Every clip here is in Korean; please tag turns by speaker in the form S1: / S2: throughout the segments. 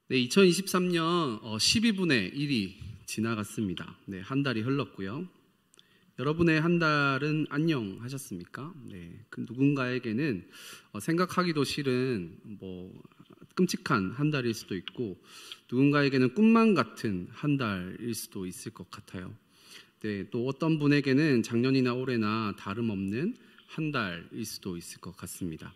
S1: 네, 2023년 12분의 1이 지나갔습니다. 네, 한 달이 흘렀고요. 여러분의 한 달은 안녕하셨습니까? 네, 그 누군가에게는 생각하기도 싫은 끔찍한 한 달일 수도 있고, 누군가에게는 꿈만 같은 한 달일 수도 있을 것 같아요. 네, 또 어떤 분에게는 작년이나 올해나 다름없는 한 달일 수도 있을 것 같습니다.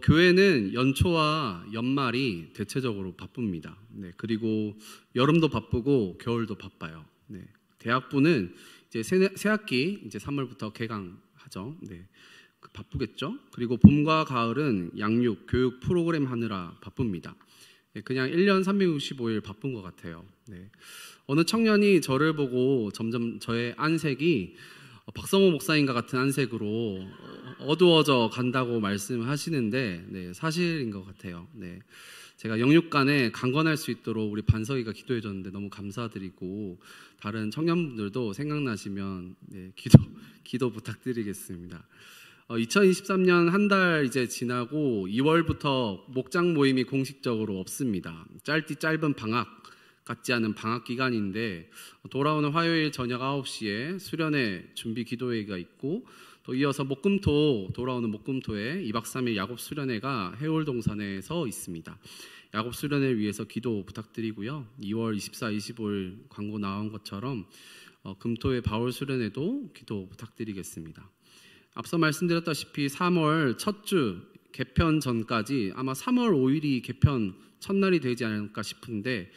S1: 교회는 연초와 연말이 대체적으로 바쁩니다. 네, 그리고 여름도 바쁘고 겨울도 바빠요. 네, 대학부는 이제 새 학기 이제 3월부터 개강하죠. 네, 바쁘겠죠. 그리고 봄과 가을은 양육, 교육 프로그램 하느라 바쁩니다. 네, 그냥 1년 365일 바쁜 것 같아요. 네, 어느 청년이 저를 보고 점점 저의 안색이 박성호 목사님과 같은 안색으로 어두워져 간다고 말씀하시는데, 네, 사실인 것 같아요. 네, 제가 영육간에 강건할 수 있도록 우리 반석이가 기도해 줬는데 너무 감사드리고, 다른 청년분들도 생각나시면 네, 기도 부탁드리겠습니다. 2023년 한 달 이제 지나고 2월부터 목장 모임이 공식적으로 없습니다. 짧은 방학 같지 않은 방학 기간인데, 돌아오는 화요일 저녁 9시에 수련회 준비 기도회가 있고, 또 이어서 돌아오는 목금토에 2박 3일 야곱 수련회가 해올동산에서 있습니다. 야곱 수련회 위해서 기도 부탁드리고요. 2월 24, 25일 광고 나온 것처럼 금토의 바울 수련회도 기도 부탁드리겠습니다. 앞서 말씀드렸다시피 3월 첫 주 개편 전까지 아마 3월 5일이 개편 첫날이 되지 않을까 싶은데,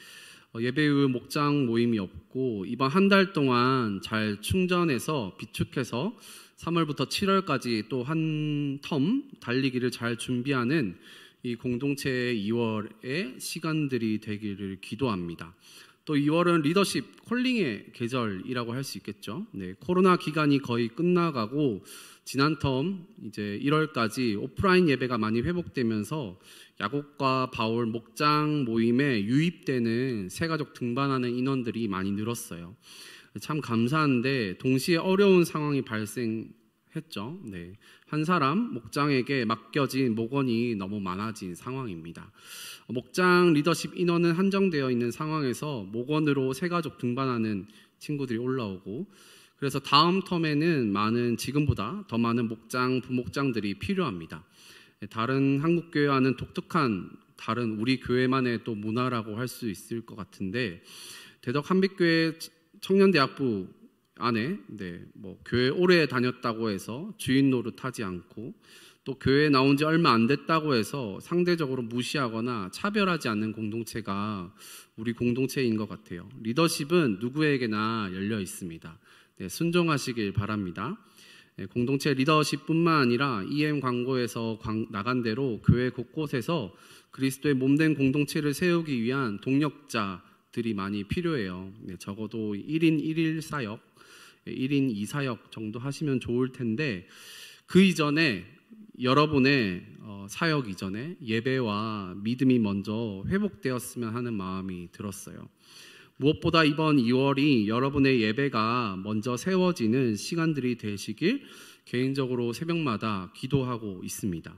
S1: 예배 후 목장 모임이 없고, 이번 한 달 동안 잘 충전해서 비축해서 3월부터 7월까지 또 한 텀 달리기를 잘 준비하는 이 공동체의 2월의 시간들이 되기를 기도합니다. 또 2월은 리더십 콜링의 계절이라고 할 수 있겠죠. 네, 코로나 기간이 거의 끝나가고 지난 텀 이제 1월까지 오프라인 예배가 많이 회복되면서 야곱과 바울 목장 모임에 유입되는 새가족 등반하는 인원들이 많이 늘었어요. 참 감사한데 동시에 어려운 상황이 발생했죠. 네, 한 사람 목장에게 맡겨진 목원이 너무 많아진 상황입니다. 목장 리더십 인원은 한정되어 있는 상황에서 목원으로 새가족 등반하는 친구들이 올라오고, 그래서 다음 텀에는 지금보다 더 많은 목장, 부목장들이 필요합니다. 다른 한국교회와는 독특한 다른 우리 교회만의 또 문화라고 할 수 있을 것 같은데, 대덕 한빛교회 청년대학부 안에 교회 오래 다녔다고 해서 주인 노릇하지 않고, 또 교회에 나온 지 얼마 안 됐다고 해서 상대적으로 무시하거나 차별하지 않는 공동체가 우리 공동체인 것 같아요. 리더십은 누구에게나 열려 있습니다. 네, 순종하시길 바랍니다. 네, 공동체 리더십뿐만 아니라 EM 광고에서 나간 대로 교회 곳곳에서 그리스도의 몸된 공동체를 세우기 위한 동력자들이 많이 필요해요. 네, 적어도 1인 1일 사역, 1인 2사역 정도 하시면 좋을 텐데, 그 이전에 여러분의 사역 이전에 예배와 믿음이 먼저 회복되었으면 하는 마음이 들었어요. 무엇보다 이번 2월이 여러분의 예배가 먼저 세워지는 시간들이 되시길 개인적으로 새벽마다 기도하고 있습니다.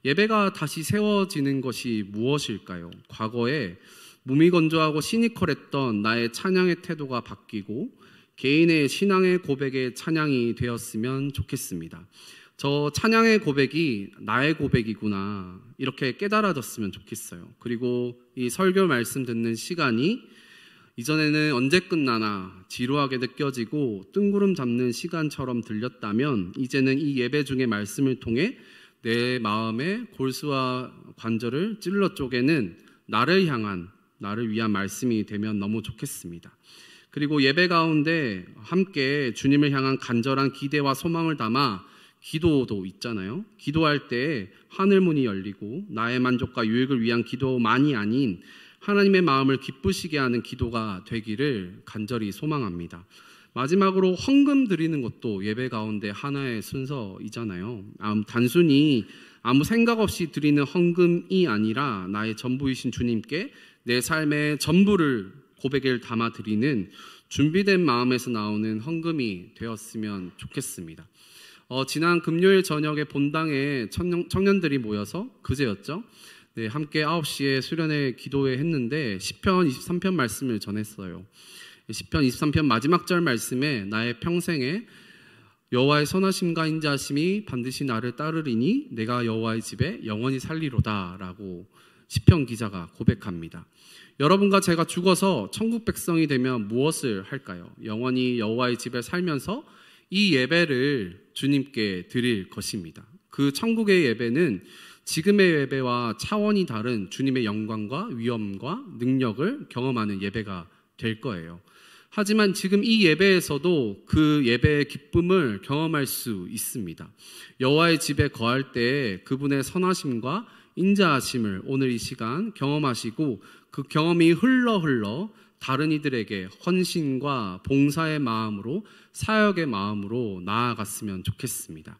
S1: 예배가 다시 세워지는 것이 무엇일까요? 과거에 무미건조하고 시니컬했던 나의 찬양의 태도가 바뀌고 개인의 신앙의 고백의 찬양이 되었으면 좋겠습니다. 저 찬양의 고백이 나의 고백이구나, 이렇게 깨달아졌으면 좋겠어요. 그리고 이 설교 말씀 듣는 시간이 이전에는 언제 끝나나 지루하게 느껴지고 뜬구름 잡는 시간처럼 들렸다면, 이제는 이 예배 중에 말씀을 통해 내 마음의 골수와 관절을 찔러 쪼개는 나를 위한 말씀이 되면 너무 좋겠습니다. 그리고 예배 가운데 함께 주님을 향한 간절한 기대와 소망을 담아 기도도 있잖아요. 기도할 때 하늘문이 열리고 나의 만족과 유익을 위한 기도만이 아닌 하나님의 마음을 기쁘시게 하는 기도가 되기를 간절히 소망합니다. 마지막으로 헌금 드리는 것도 예배 가운데 하나의 순서이잖아요. 단순히 아무 생각 없이 드리는 헌금이 아니라 나의 전부이신 주님께 내 삶의 전부를 고백을 담아 드리는 준비된 마음에서 나오는 헌금이 되었으면 좋겠습니다. 지난 금요일 저녁에 본당에 청년들이 모여서, 그제였죠? 네, 함께 9시에 수련회 기도회 했는데 시편 23편 말씀을 전했어요. 시편 23편 마지막 절 말씀에 나의 평생에 여호와의 선하심과 인자하심이 반드시 나를 따르리니 내가 여호와의 집에 영원히 살리로다 라고 시편 기자가 고백합니다. 여러분과 제가 죽어서 천국 백성이 되면 무엇을 할까요? 영원히 여호와의 집에 살면서 이 예배를 주님께 드릴 것입니다. 그 천국의 예배는 지금의 예배와 차원이 다른 주님의 영광과 위엄과 능력을 경험하는 예배가 될 거예요. 하지만 지금 이 예배에서도 그 예배의 기쁨을 경험할 수 있습니다. 여호와의 집에 거할 때 그분의 선하심과 인자하심을 오늘 이 시간 경험하시고 그 경험이 흘러 다른 이들에게 헌신과 봉사의 마음으로 사역의 마음으로 나아갔으면 좋겠습니다.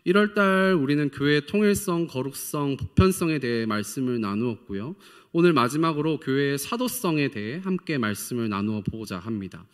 S1: 1월달 우리는 교회의 통일성, 거룩성, 보편성에 대해 말씀을 나누었고요. 오늘 마지막으로 교회의 사도성에 대해 함께 말씀을 나누어 보고자 합니다.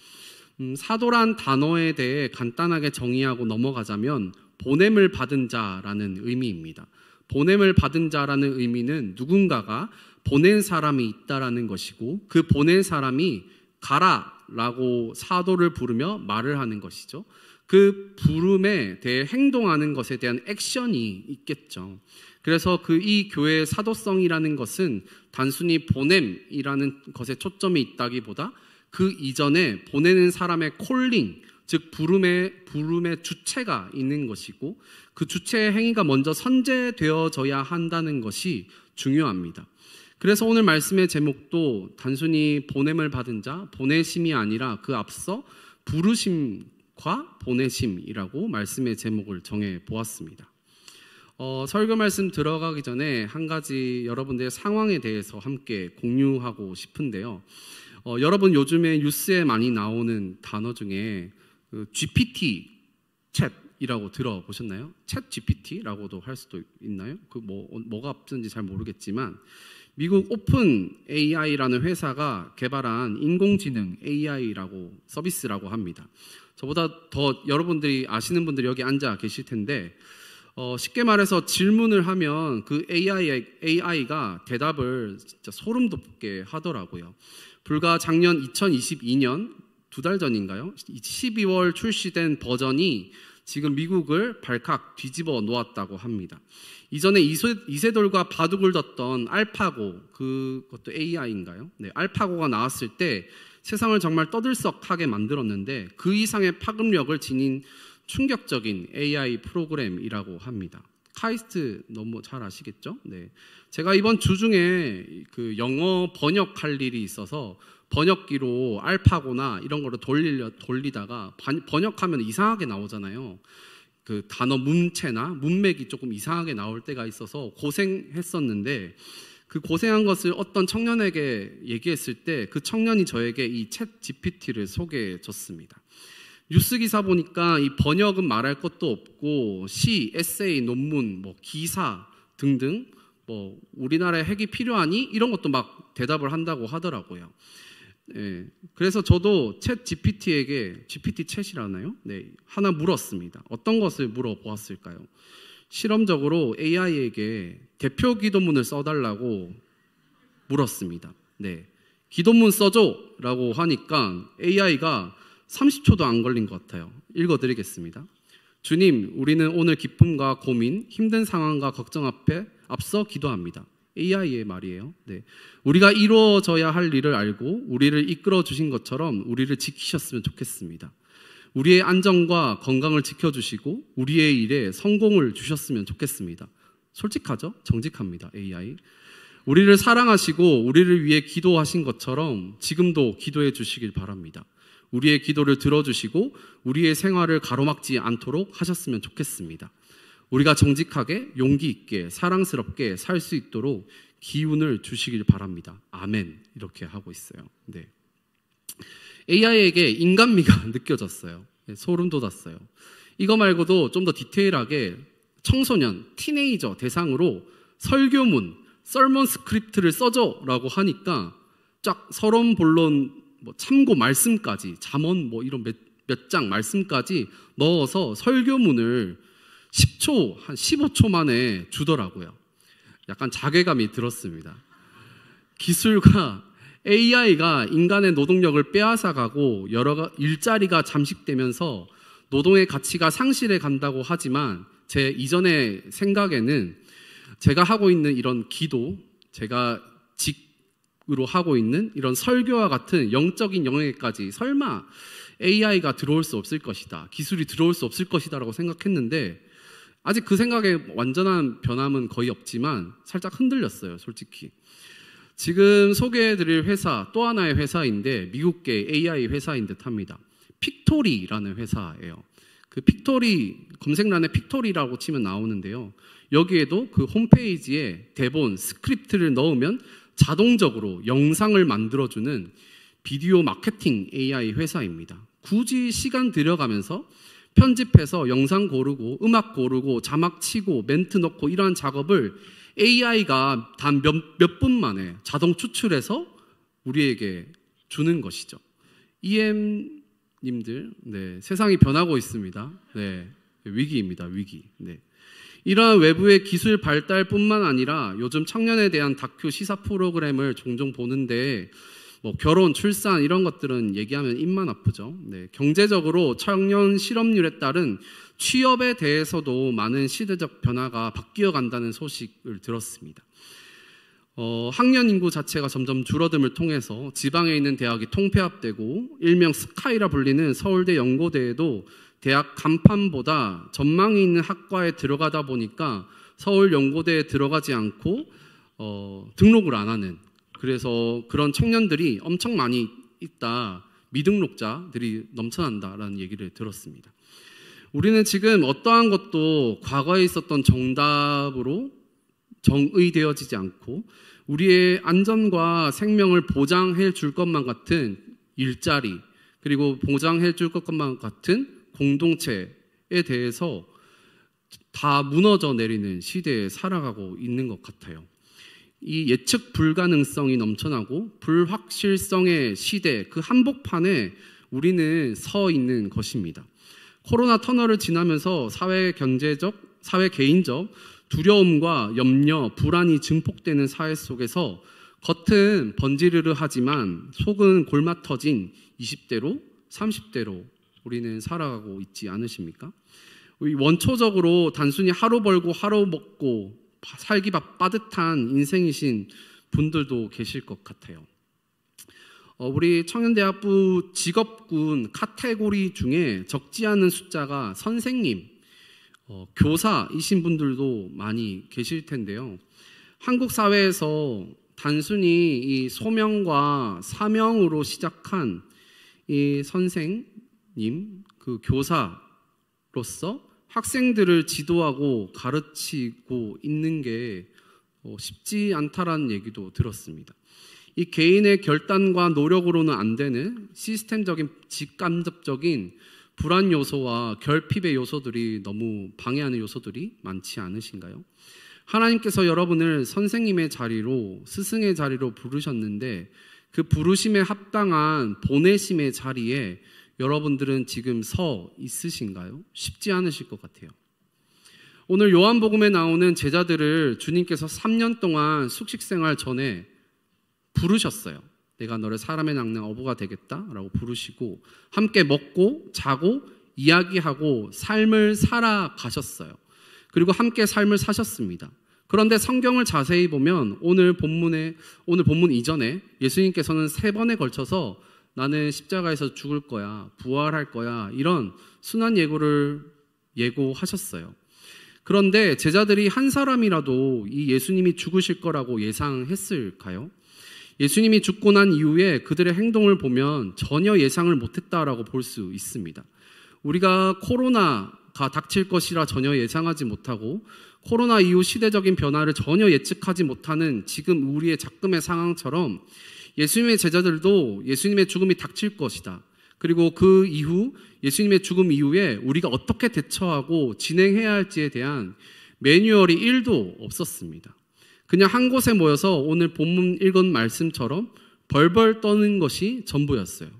S1: 사도란 단어에 대해 간단하게 정의하고 넘어가자면 보냄을 받은 자라는 의미입니다. 보냄을 받은 자라는 의미는 누군가가 보낸 사람이 있다라는 것이고 그 보낸 사람이 가라라고 사도를 부르며 말을 하는 것이죠. 그 부름에 대해 행동하는 것에 대한 액션이 있겠죠. 그래서 이 교회의 사도성이라는 것은 단순히 보냄이라는 것에 초점이 있다기보다 그 이전에 보내는 사람의 콜링, 즉 부름의 주체가 있는 것이고 그 주체의 행위가 먼저 선제되어져야 한다는 것이 중요합니다. 그래서 오늘 말씀의 제목도 단순히 보냄을 받은 자, 보내심이 아니라 그 앞서 부르심과 보내심이라고 말씀의 제목을 정해 보았습니다. 설교 말씀 들어가기 전에 한 가지 여러분들의 상황에 대해서 함께 공유하고 싶은데요. 여러분 요즘에 뉴스에 많이 나오는 단어 중에 GPT 챗이라고 들어보셨나요? 챗 GPT라고도 할 수도 있나요? 뭐가 앞선지 잘 모르겠지만 미국 오픈 AI라는 회사가 개발한 인공지능 AI라고 서비스라고 합니다. 저보다 더 여러분들이 아시는 분들이 여기 앉아 계실 텐데 쉽게 말해서 질문을 하면 그 AI가 대답을 진짜 소름 돋게 하더라고요. 불과 작년 2022년 2달 전인가요? 12월 출시된 버전이 지금 미국을 발칵 뒤집어 놓았다고 합니다. 이전에 이세돌과 바둑을 뒀던 알파고, 그것도 AI인가요? 네, 알파고가 나왔을 때 세상을 정말 떠들썩하게 만들었는데 그 이상의 파급력을 지닌 충격적인 AI 프로그램이라고 합니다. 카이스트 너무 잘 아시겠죠? 네. 제가 이번 주 중에 그 영어 번역할 일이 있어서 번역기로 알파고나 이런 거를 돌리다가 번역하면 이상하게 나오잖아요. 그 단어 문체나 문맥이 조금 이상하게 나올 때가 있어서 고생했었는데 그 고생한 것을 어떤 청년에게 얘기했을 때 그 청년이 저에게 이 챗 GPT를 소개해 줬습니다. 뉴스 기사 보니까 이 번역은 말할 것도 없고 시, 에세이, 논문, 기사 등등 우리나라에 핵이 필요하니 이런 것도 막 대답을 한다고 하더라고요. 네, 그래서 저도 챗 GPT에게 GPT 챗이라나요? 네, 하나 물었습니다. 어떤 것을 물어보았을까요? 실험적으로 AI에게 대표 기도문을 써달라고 물었습니다. 네, 기도문 써줘라고 하니까 AI가 30초도 안 걸린 것 같아요. 읽어드리겠습니다. 주님, 우리는 오늘 기쁨과 고민, 힘든 상황과 걱정 앞서 기도합니다. AI의 말이에요. 네. 우리가 이루어져야 할 일을 알고 우리를 이끌어 주신 것처럼 우리를 지키셨으면 좋겠습니다. 우리의 안전과 건강을 지켜주시고 우리의 일에 성공을 주셨으면 좋겠습니다. 솔직하죠? 정직합니다. AI. 우리를 사랑하시고 우리를 위해 기도하신 것처럼 지금도 기도해 주시길 바랍니다. 우리의 기도를 들어주시고 우리의 생활을 가로막지 않도록 하셨으면 좋겠습니다. 우리가 정직하게 용기 있게 사랑스럽게 살 수 있도록 기운을 주시길 바랍니다. 아멘. 이렇게 하고 있어요. 네. AI에게 인간미가 느껴졌어요. 네, 소름 돋았어요. 이거 말고도 좀 더 디테일하게 청소년, 티네이저 대상으로 설교문, 설먼 스크립트를 써줘라고 하니까 쫙 서론, 본론, 참고 말씀까지 잠언 이런 몇 장 말씀까지 넣어서 설교문을 10초, 한 15초 만에 주더라고요. 약간 자괴감이 들었습니다. 기술과 AI가 인간의 노동력을 빼앗아가고 여러 일자리가 잠식되면서 노동의 가치가 상실해 간다고 하지만 제 이전의 생각에는 제가 하고 있는 이런 기도, 제가 직으로 하고 있는 이런 설교와 같은 영적인 영역에까지 설마 AI가 들어올 수 없을 것이다, 기술이 들어올 수 없을 것이다 라고 생각했는데 아직 그 생각에 완전한 변함은 거의 없지만 살짝 흔들렸어요, 솔직히. 지금 소개해드릴 회사 또 하나의 회사인데 미국계 AI 회사인 듯합니다. 픽토리라는 회사예요. 그 픽토리, 검색란에 픽토리라고 치면 나오는데요. 여기에도 그 홈페이지에 대본, 스크립트를 넣으면 자동적으로 영상을 만들어주는 비디오 마케팅 AI 회사입니다. 굳이 시간 들여가면서 편집해서 영상 고르고 음악 고르고 자막 치고 멘트 넣고 이러한 작업을 AI가 단 몇 분 만에 자동 추출해서 우리에게 주는 것이죠. EM님들, 네, 세상이 변하고 있습니다. 네, 위기입니다, 위기. 네. 이러한 외부의 기술 발달뿐만 아니라 요즘 청년에 대한 다큐 시사 프로그램을 종종 보는데 뭐 결혼, 출산 이런 것들은 얘기하면 입만 아프죠. 네, 경제적으로 청년 실업률에 따른 취업에 대해서도 많은 시대적 변화가 바뀌어 간다는 소식을 들었습니다. 학년 인구 자체가 점점 줄어듦을 통해서 지방에 있는 대학이 통폐합되고 일명 스카이라 불리는 서울대 연고대에도 대학 간판보다 전망이 있는 학과에 들어가다 보니까 서울 연고대에 들어가지 않고 등록을 안 하는, 그래서 그런 청년들이 엄청 많이 있다, 미등록자들이 넘쳐난다라는 얘기를 들었습니다. 우리는 지금 어떠한 것도 과거에 있었던 정답으로 정의되어지지 않고 우리의 안전과 생명을 보장해 줄 것만 같은 일자리, 그리고 보장해 줄 것만 같은 공동체에 대해서 다 무너져 내리는 시대에 살아가고 있는 것 같아요. 이 예측 불가능성이 넘쳐나고 불확실성의 시대, 그 한복판에 우리는 서 있는 것입니다. 코로나 터널을 지나면서 사회 경제적, 사회 개인적 두려움과 염려, 불안이 증폭되는 사회 속에서 겉은 번지르르하지만 속은 골마 터진 20대로 30대로 우리는 살아가고 있지 않으십니까? 원초적으로 단순히 하루 벌고 하루 먹고 살기 빠듯한 인생이신 분들도 계실 것 같아요. 우리 청년대학부 직업군 카테고리 중에 적지 않은 숫자가 선생님, 교사이신 분들도 많이 계실 텐데요. 한국 사회에서 단순히 이 소명과 사명으로 시작한 이 선생님, 그 교사로서 학생들을 지도하고 가르치고 있는 게 쉽지 않다라는 얘기도 들었습니다. 이 개인의 결단과 노력으로는 안 되는 시스템적인 직간접적인 불안 요소와 결핍의 요소들이 너무 방해하는 요소들이 많지 않으신가요? 하나님께서 여러분을 선생님의 자리로, 스승의 자리로 부르셨는데 그 부르심에 합당한 보내심의 자리에 여러분들은 지금 서 있으신가요? 쉽지 않으실 것 같아요. 오늘 요한복음에 나오는 제자들을 주님께서 3년 동안 숙식생활 전에 부르셨어요. 내가 너를 사람의 낚는 어부가 되겠다라고 부르시고 함께 먹고 자고 이야기하고 삶을 살아가셨어요. 그리고 함께 삶을 사셨습니다. 그런데 성경을 자세히 보면 오늘 본문 이전에 예수님께서는 3번에 걸쳐서 나는 십자가에서 죽을 거야, 부활할 거야, 이런 순환 예고를 예고하셨어요. 그런데 제자들이 한 사람이라도 이 예수님이 죽으실 거라고 예상했을까요? 예수님이 죽고 난 이후에 그들의 행동을 보면 전혀 예상을 못했다라고 볼 수 있습니다. 우리가 코로나가 닥칠 것이라 전혀 예상하지 못하고 코로나 이후 시대적인 변화를 전혀 예측하지 못하는 지금 우리의 작금의 상황처럼 예수님의 제자들도 예수님의 죽음이 닥칠 것이다. 그리고 그 이후 예수님의 죽음 이후에 우리가 어떻게 대처하고 진행해야 할지에 대한 매뉴얼이 1도 없었습니다. 그냥 한 곳에 모여서 오늘 본문 읽은 말씀처럼 벌벌 떠는 것이 전부였어요.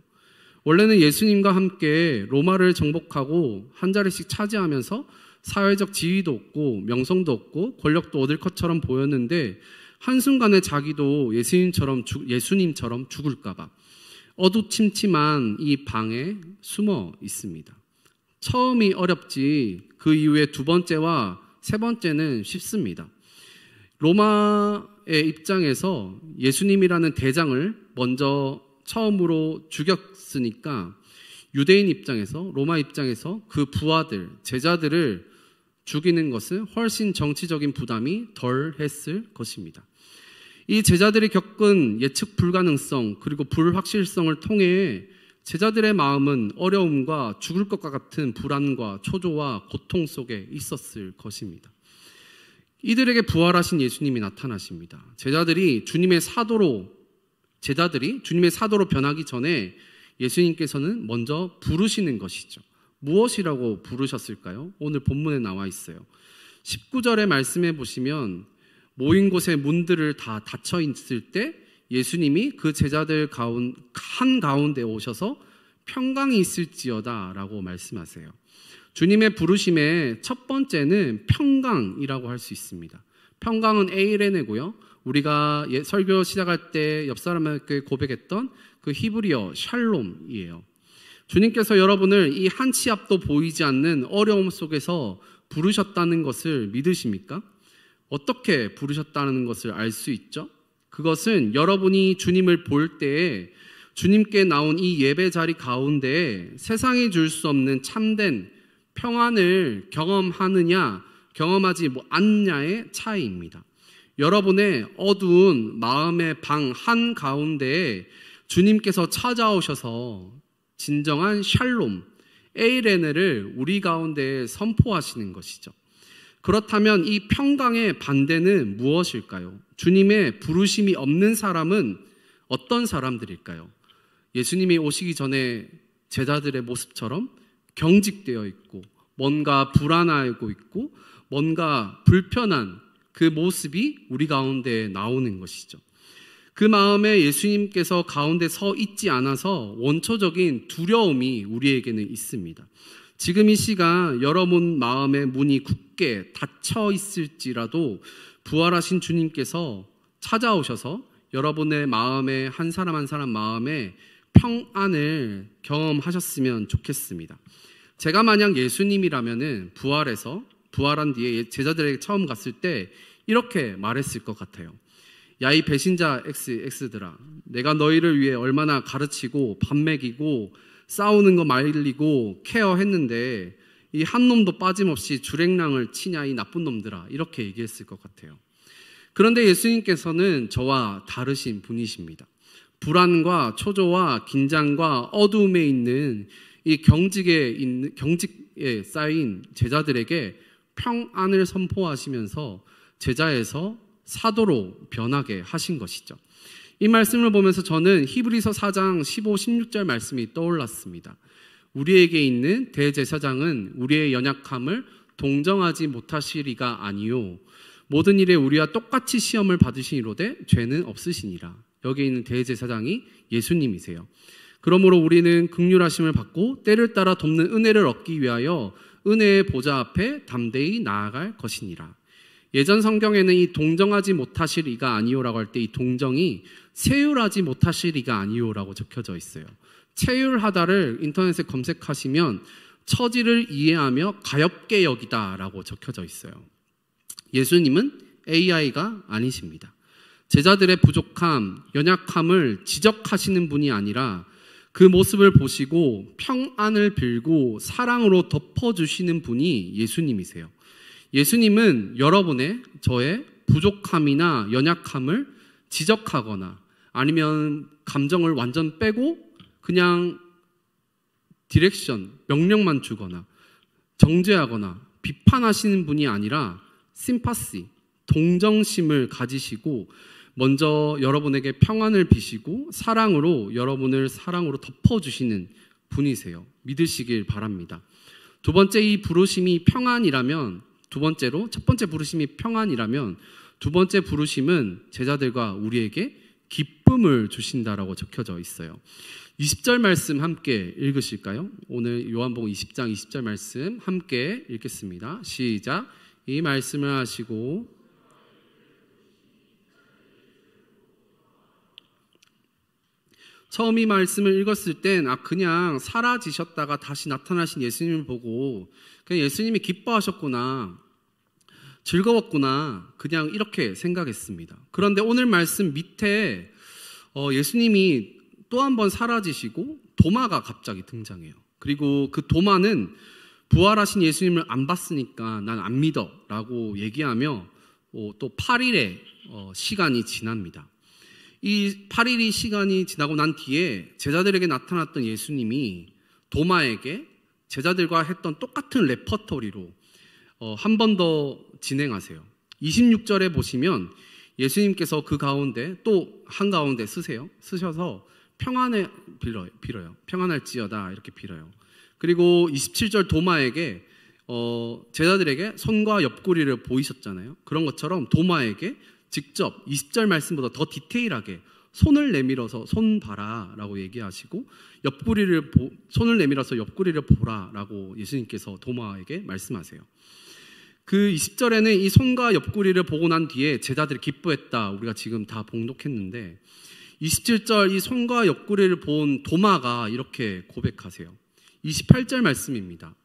S1: 원래는 예수님과 함께 로마를 정복하고 한 자리씩 차지하면서 사회적 지위도 없고 명성도 없고 권력도 얻을 것처럼 보였는데 한순간에 자기도 예수님처럼 죽을까봐 어두침침한 이 방에 숨어 있습니다. 처음이 어렵지 그 이후에 두 번째와 세 번째는 쉽습니다. 로마의 입장에서 예수님이라는 대장을 먼저 처음으로 죽였으니까 유대인 입장에서, 로마 입장에서 그 부하들, 제자들을 죽이는 것은 훨씬 정치적인 부담이 덜 했을 것입니다. 이 제자들이 겪은 예측 불가능성 그리고 불확실성을 통해 제자들의 마음은 어려움과 죽을 것과 같은 불안과 초조와 고통 속에 있었을 것입니다. 이들에게 부활하신 예수님이 나타나십니다. 제자들이 주님의 사도로 변하기 전에 예수님께서는 먼저 부르시는 것이죠. 무엇이라고 부르셨을까요? 오늘 본문에 나와 있어요. 19절의 말씀해 보시면 모인 곳의 문들을 다 닫혀 있을 때 예수님이 그 제자들 한가운데 오셔서 평강이 있을지어다 라고 말씀하세요. 주님의 부르심의 첫 번째는 평강이라고 할 수 있습니다. 평강은 에이레네고요. 우리가 설교 시작할 때 옆 사람에게 고백했던 그 히브리어 샬롬이에요. 주님께서 여러분을 이 한 치 앞도 보이지 않는 어려움 속에서 부르셨다는 것을 믿으십니까? 어떻게 부르셨다는 것을 알 수 있죠? 그것은 여러분이 주님을 볼 때에 주님께 나온 이 예배 자리 가운데 세상이 줄 수 없는 참된 평안을 경험하느냐 경험하지 않느냐의 차이입니다. 여러분의 어두운 마음의 방 한가운데에 주님께서 찾아오셔서 진정한 샬롬, 에이레네를 우리 가운데 선포하시는 것이죠. 그렇다면 이 평강의 반대는 무엇일까요? 주님의 부르심이 없는 사람은 어떤 사람들일까요? 예수님이 오시기 전에 제자들의 모습처럼 경직되어 있고 뭔가 불안하고 있고 뭔가 불편한 그 모습이 우리 가운데 나오는 것이죠. 그 마음에 예수님께서 가운데 서 있지 않아서 원초적인 두려움이 우리에게는 있습니다. 지금 이 시간 여러분 마음의 문이 굳게 닫혀 있을지라도 부활하신 주님께서 찾아오셔서 여러분의 마음에 한 사람 한 사람 마음에 평안을 경험하셨으면 좋겠습니다. 제가 만약 예수님이라면은 부활한 뒤에 제자들에게 처음 갔을 때 이렇게 말했을 것 같아요. 야, 이 배신자 X들아, 내가 너희를 위해 얼마나 가르치고 밥 먹이고 싸우는 거 말리고 케어했는데 이 한 놈도 빠짐없이 주랭랑을 치냐 이 나쁜 놈들아, 이렇게 얘기했을 것 같아요. 그런데 예수님께서는 저와 다르신 분이십니다. 불안과 초조와 긴장과 어두움에 있는 이 경직에 쌓인 제자들에게 평안을 선포하시면서 제자에서 사도로 변하게 하신 것이죠. 이 말씀을 보면서 저는 히브리서 4장 15, 16절 말씀이 떠올랐습니다. 우리에게 있는 대제사장은 우리의 연약함을 동정하지 못하시리가 아니요 모든 일에 우리와 똑같이 시험을 받으시니로되 죄는 없으시니라. 여기 있는 대제사장이 예수님이세요. 그러므로 우리는 긍휼하심을 받고 때를 따라 돕는 은혜를 얻기 위하여 은혜의 보좌 앞에 담대히 나아갈 것이니라. 예전 성경에는 이 동정하지 못하시리가 아니오라고 할 때 이 동정이 체휼하지 못하시리가 아니오라고 적혀져 있어요. 체휼하다를 인터넷에 검색하시면 처지를 이해하며 가엾게 여기다라고 적혀져 있어요. 예수님은 AI가 아니십니다. 제자들의 부족함, 연약함을 지적하시는 분이 아니라 그 모습을 보시고 평안을 빌고 사랑으로 덮어주시는 분이 예수님이세요. 예수님은 여러분의 저의 부족함이나 연약함을 지적하거나 아니면 감정을 완전 빼고 그냥 디렉션, 명령만 주거나 정죄하거나 비판하시는 분이 아니라 심파시, 동정심을 가지시고 먼저 여러분에게 평안을 비시고 여러분을 사랑으로 덮어주시는 분이세요. 믿으시길 바랍니다. 두 번째 이 부르심이 평안이라면 첫 번째 부르심이 평안이라면 두 번째 부르심은 제자들과 우리에게 기쁨을 주신다라고 적혀져 있어요. 20절 말씀 함께 읽으실까요? 오늘 요한복음 20장 20절 말씀 함께 읽겠습니다. 시작. 이 말씀을 하시고 처음 이 말씀을 읽었을 땐 그냥 사라지셨다가 다시 나타나신 예수님을 보고 그냥 예수님이 기뻐하셨구나, 즐거웠구나, 그냥 이렇게 생각했습니다. 그런데 오늘 말씀 밑에 예수님이 또 한 번 사라지시고 도마가 갑자기 등장해요. 그리고 그 도마는 부활하신 예수님을 안 봤으니까 난 안 믿어 라고 얘기하며 또 8일의 시간이 지납니다. 이 8일이 시간이 지나고 난 뒤에 제자들에게 나타났던 예수님이 도마에게 제자들과 했던 똑같은 레퍼토리로 한 번 더 진행하세요. 26절에 보시면 예수님께서 그 가운데 또 한가운데 쓰셔서 평안을 빌어요. 평안할지어다 이렇게 빌어요. 그리고 27절 도마에게 제자들에게 손과 옆구리를 보이셨잖아요. 그런 것처럼 도마에게 직접 20절 말씀보다 더 디테일하게 손을 내밀어서 손 봐라 라고 얘기하시고 손을 내밀어서 옆구리를 보라 라고 예수님께서 도마에게 말씀하세요. 그 20절에는 이 손과 옆구리를 보고 난 뒤에 제자들이 기뻐했다, 우리가 지금 다 봉독했는데 27절 이 손과 옆구리를 본 도마가 이렇게 고백하세요. 28절 말씀입니다.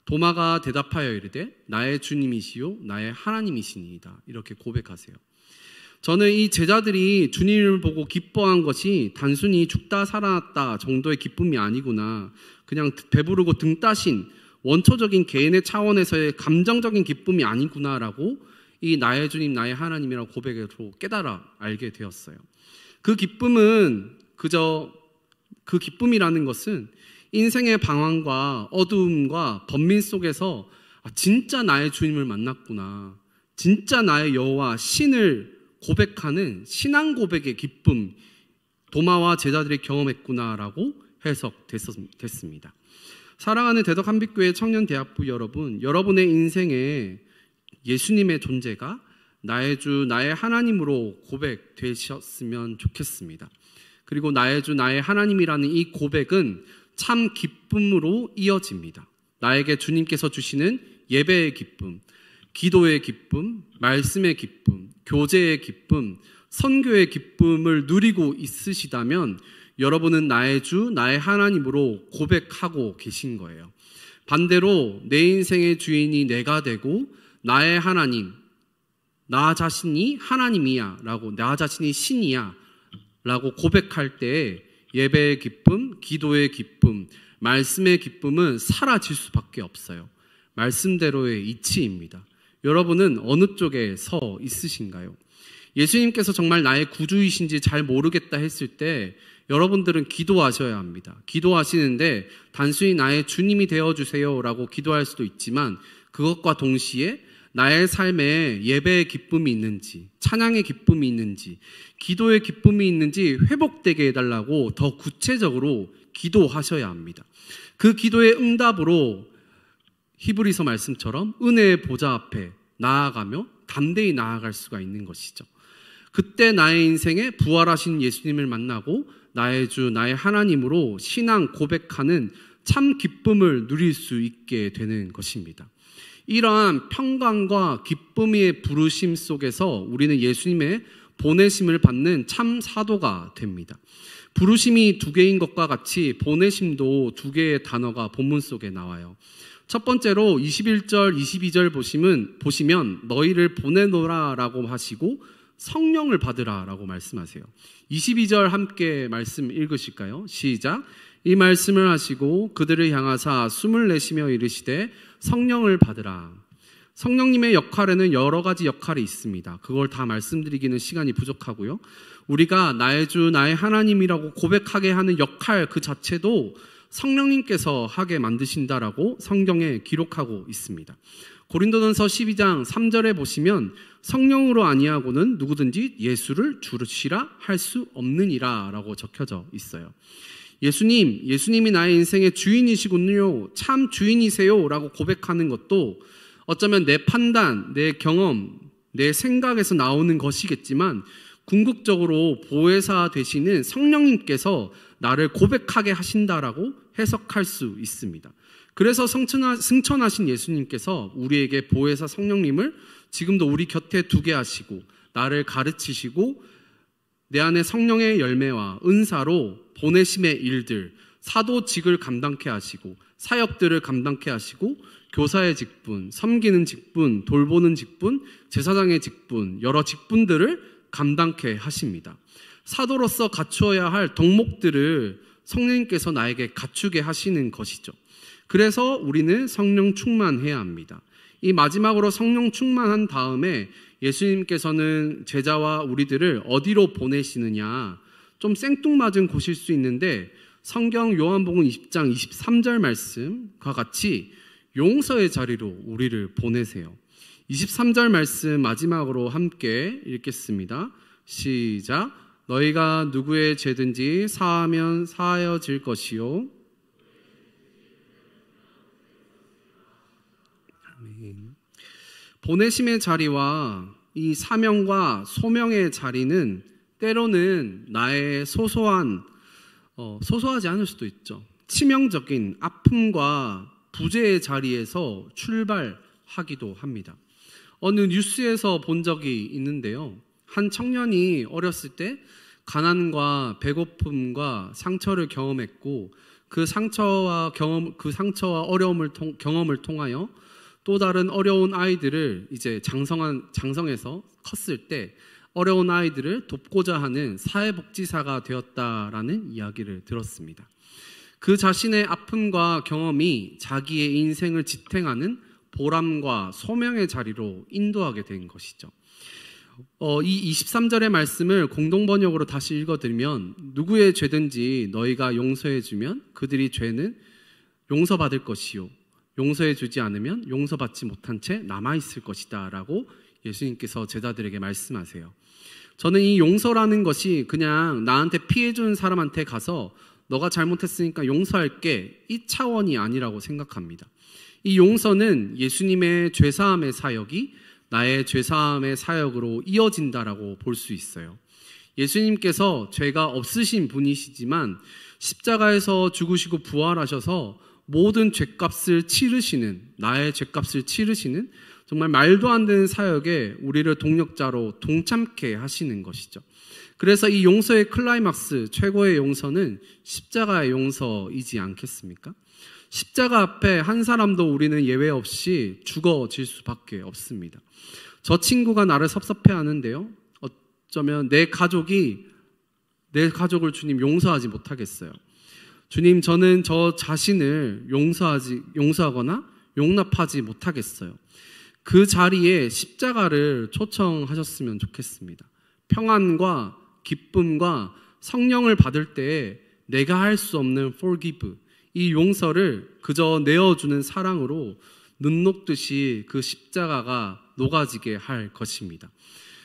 S1: 도마가 대답하여 이르되 나의 주님이시요 나의 하나님이시니이다, 이렇게 고백하세요. 저는 이 제자들이 주님을 보고 기뻐한 것이 단순히 죽다 살아났다 정도의 기쁨이 아니구나, 그냥 배부르고 등 따신 원초적인 개인의 차원에서의 감정적인 기쁨이 아니구나라고 이 나의 주님 나의 하나님이라고 고백으로 깨달아 알게 되었어요. 그 기쁨은 그 기쁨이라는 것은 인생의 방황과 어두움과 번민 속에서 진짜 나의 주님을 만났구나, 진짜 나의 여호와 신을 고백하는 신앙 고백의 기쁨, 도마와 제자들이 경험했구나라고 해석됐습니다. 사랑하는 대덕 한빛교회 청년대학부 여러분, 여러분의 인생에 예수님의 존재가 나의 주 나의 하나님으로 고백되셨으면 좋겠습니다. 그리고 나의 주 나의 하나님이라는 이 고백은 참 기쁨으로 이어집니다. 나에게 주님께서 주시는 예배의 기쁨, 기도의 기쁨, 말씀의 기쁨, 교제의 기쁨, 선교의 기쁨을 누리고 있으시다면 여러분은 나의 주, 나의 하나님으로 고백하고 계신 거예요. 반대로 내 인생의 주인이 내가 되고 나의 하나님, 나 자신이 하나님이야 라고, 나 자신이 신이야 라고 고백할 때 예배의 기쁨, 기도의 기쁨, 말씀의 기쁨은 사라질 수밖에 없어요. 말씀대로의 이치입니다. 여러분은 어느 쪽에 서 있으신가요? 예수님께서 정말 나의 구주이신지 잘 모르겠다 했을 때 여러분들은 기도하셔야 합니다. 기도하시는데 단순히 나의 주님이 되어주세요 라고 기도할 수도 있지만 그것과 동시에 나의 삶에 예배의 기쁨이 있는지, 찬양의 기쁨이 있는지, 기도의 기쁨이 있는지 회복되게 해달라고 더 구체적으로 기도하셔야 합니다. 그 기도의 응답으로 히브리서 말씀처럼 은혜의 보좌 앞에 나아가며 담대히 나아갈 수가 있는 것이죠. 그때 나의 인생에 부활하신 예수님을 만나고 나의 주, 나의 하나님으로 신앙 고백하는 참 기쁨을 누릴 수 있게 되는 것입니다. 이러한 평강과 기쁨의 부르심 속에서 우리는 예수님의 보내심을 받는 참 사도가 됩니다. 부르심이 두 개인 것과 같이 보내심도 두 개의 단어가 본문 속에 나와요. 첫 번째로 21절, 22절 보시면 너희를 보내노라 라고 하시고 성령을 받으라 라고 말씀하세요. 22절 함께 말씀 읽으실까요? 시작. 이 말씀을 하시고 그들을 향하사 숨을 내쉬며 이르시되 성령을 받으라. 성령님의 역할에는 여러 가지 역할이 있습니다. 그걸 다 말씀드리기는 시간이 부족하고요. 우리가 나의 주, 나의 하나님이라고 고백하게 하는 역할 그 자체도 성령님께서 하게 만드신다라고 성경에 기록하고 있습니다. 고린도전서 12장 3절에 보시면 성령으로 아니하고는 누구든지 예수를 주시라 할 수 없느니라 라고 적혀져 있어요. 예수님이 나의 인생의 주인이시군요, 참 주인이세요 라고 고백하는 것도 어쩌면 내 판단, 내 경험, 내 생각에서 나오는 것이겠지만 궁극적으로 보혜사 되시는 성령님께서 나를 고백하게 하신다라고 해석할 수 있습니다. 그래서 승천하신 예수님께서 우리에게 보혜사 성령님을 지금도 우리 곁에 두게 하시고 나를 가르치시고 내 안에 성령의 열매와 은사로 보내심의 일들, 사도직을 감당케 하시고 사역들을 감당케 하시고 교사의 직분, 섬기는 직분, 돌보는 직분, 제사장의 직분, 여러 직분들을 감당케 하십니다. 사도로서 갖추어야 할 덕목들을 성령님께서 나에게 갖추게 하시는 것이죠. 그래서 우리는 성령 충만해야 합니다. 이 마지막으로 성령 충만한 다음에 예수님께서는 제자와 우리들을 어디로 보내시느냐, 좀 생뚱맞은 곳일 수 있는데 성경 요한복음 20장 23절 말씀과 같이 용서의 자리로 우리를 보내세요. 23절 말씀 마지막으로 함께 읽겠습니다. 시작. 너희가 누구의 죄든지 사하면 사하여질 것이요. 아멘. 보내심의 자리와 이 사명과 소명의 자리는 때로는 나의 소소하지 않을 수도 있죠. 치명적인 아픔과 부재의 자리에서 출발하기도 합니다. 어느 뉴스에서 본 적이 있는데요. 한 청년이 어렸을 때 가난과 배고픔과 상처를 경험했고 그 상처와 어려움을 경험을 통하여 또 다른 어려운 아이들을 이제 장성해서 컸을 때 어려운 아이들을 돕고자 하는 사회복지사가 되었다라는 이야기를 들었습니다. 그 자신의 아픔과 경험이 자기의 인생을 지탱하는 보람과 소명의 자리로 인도하게 된 것이죠. 이 23절의 말씀을 공동번역으로 다시 읽어드리면 누구의 죄든지 너희가 용서해주면 그들이 죄는 용서받을 것이요 용서해주지 않으면 용서받지 못한 채 남아있을 것이다 라고 예수님께서 제자들에게 말씀하세요. 저는 이 용서라는 것이 그냥 나한테 피해준 사람한테 가서 너가 잘못했으니까 용서할게 이 차원이 아니라고 생각합니다. 이 용서는 예수님의 죄사함의 사역이 나의 죄사함의 사역으로 이어진다라고 볼 수 있어요. 예수님께서 죄가 없으신 분이시지만 십자가에서 죽으시고 부활하셔서 모든 죄값을 치르시는, 나의 죄값을 치르시는 정말 말도 안 되는 사역에 우리를 동력자로 동참케 하시는 것이죠. 그래서 이 용서의 클라이막스, 최고의 용서는 십자가의 용서이지 않겠습니까? 십자가 앞에 한 사람도 우리는 예외 없이 죽어질 수밖에 없습니다. 저 친구가 나를 섭섭해 하는데요. 어쩌면 내 가족을 주님 용서하지 못하겠어요. 주님, 저는 저 자신을 용서하거나 용납하지 못하겠어요. 그 자리에 십자가를 초청하셨으면 좋겠습니다. 평안과 기쁨과 성령을 받을 때에 내가 할 수 없는 forgive, 이 용서를 그저 내어주는 사랑으로 눈 녹듯이 그 십자가가 녹아지게 할 것입니다.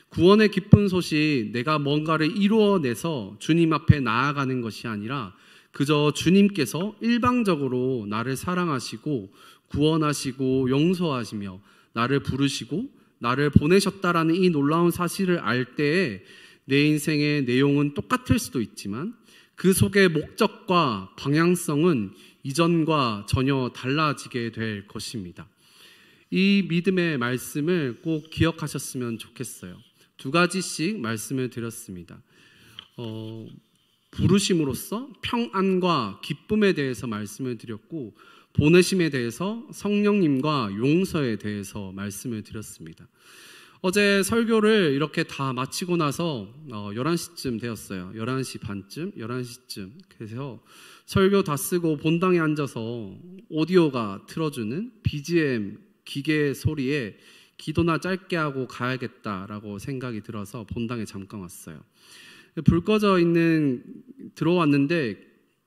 S1: 구원의 기쁜 소식, 내가 뭔가를 이루어내서 주님 앞에 나아가는 것이 아니라 그저 주님께서 일방적으로 나를 사랑하시고 구원하시고 용서하시며 나를 부르시고 나를 보내셨다라는 이 놀라운 사실을 알 때에 내 인생의 내용은 똑같을 수도 있지만 그 속의 목적과 방향성은 이전과 전혀 달라지게 될 것입니다. 이 믿음의 말씀을 꼭 기억하셨으면 좋겠어요. 두 가지씩 말씀을 드렸습니다. 부르심으로써 평안과 기쁨에 대해서 말씀을 드렸고 보내심에 대해서 성령님과 용서에 대해서 말씀을 드렸습니다. 어제 설교를 이렇게 다 마치고 나서 11시쯤 되었어요. 11시 반쯤, 11시쯤. 그래서 설교 다 쓰고 본당에 앉아서 오디오가 틀어주는 BGM 기계 소리에 기도나 짧게 하고 가야겠다라고 생각이 들어서 본당에 잠깐 왔어요. 불 꺼져 들어왔는데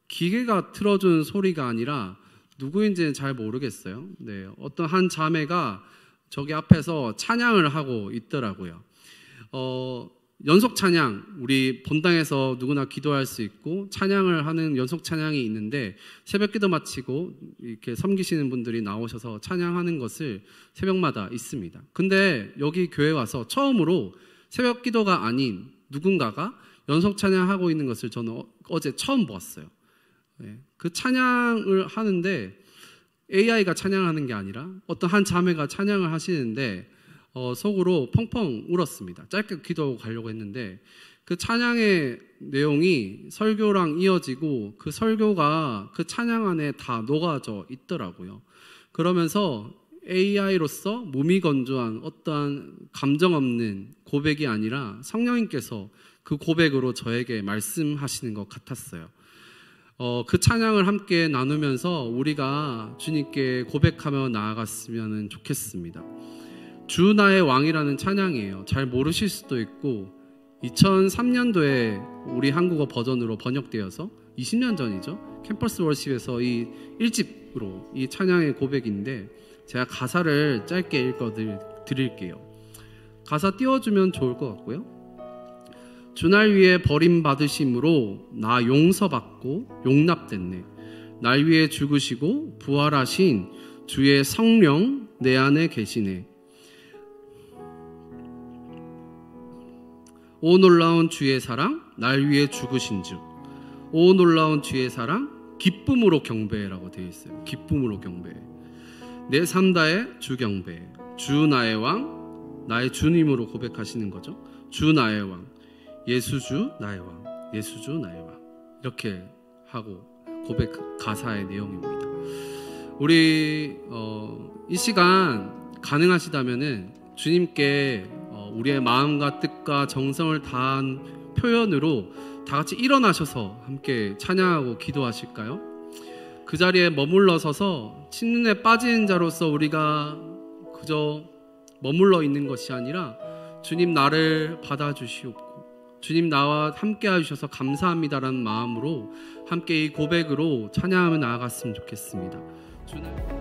S1: 기계가 틀어준 소리가 아니라 누구인지는 잘 모르겠어요. 네, 어떤 한 자매가 저기 앞에서 찬양을 하고 있더라고요. 연속 찬양, 우리 본당에서 누구나 기도할 수 있고 찬양을 하는 연속 찬양이 있는데 새벽 기도 마치고 이렇게 섬기시는 분들이 나오셔서 찬양하는 것을 새벽마다 있습니다. 근데 여기 교회 와서 처음으로 새벽 기도가 아닌 누군가가 연속 찬양하고 있는 것을 저는 어제 처음 보았어요. 그 찬양을 하는데 AI가 찬양하는 게 아니라 어떤 한 자매가 찬양을 하시는데 속으로 펑펑 울었습니다. 짧게 기도하고 가려고 했는데 그 찬양의 내용이 설교랑 이어지고 그 설교가 그 찬양 안에 다 녹아져 있더라고요. 그러면서 AI로서 무미건조한 어떠한 감정 없는 고백이 아니라 성령님께서 그 고백으로 저에게 말씀하시는 것 같았어요. 그 찬양을 함께 나누면서 우리가 주님께 고백하며 나아갔으면 좋겠습니다. 주 나의 왕이라는 찬양이에요. 잘 모르실 수도 있고 2003년도에 우리 한국어 버전으로 번역되어서 20년 전이죠. 캠퍼스 월십에서 이 1집으로 이 찬양의 고백인데 제가 가사를 짧게 읽어 드릴게요. 가사 띄워주면 좋을 것 같고요. 주날 위해 버림받으심으로 나 용서받고 용납됐네. 날 위해 죽으시고 부활하신 주의 성령 내 안에 계시네. 오 놀라운 주의 사랑 날 위해 죽으신 주. 오 놀라운 주의 사랑 기쁨으로 경배라고 되어 있어요. 기쁨으로 경배. 내 삶 다해 주 경배. 주 나의 왕 나의 주님으로 고백하시는 거죠. 주 나의 왕 예수주 나의 왕 예수주 나의 왕 이렇게 하고 고백 가사의 내용입니다. 우리 이 시간 가능하시다면은 주님께 우리의 마음과 뜻과 정성을 다한 표현으로 다 같이 일어나셔서 함께 찬양하고 기도하실까요? 그 자리에 머물러 서서 침륜에 빠진 자로서 우리가 그저 머물러 있는 것이 아니라 주님 나를 받아주시옵고 주님 나와 함께 해주셔서 감사합니다라는 마음으로 함께 이 고백으로 찬양하며 나아갔으면 좋겠습니다. 주님.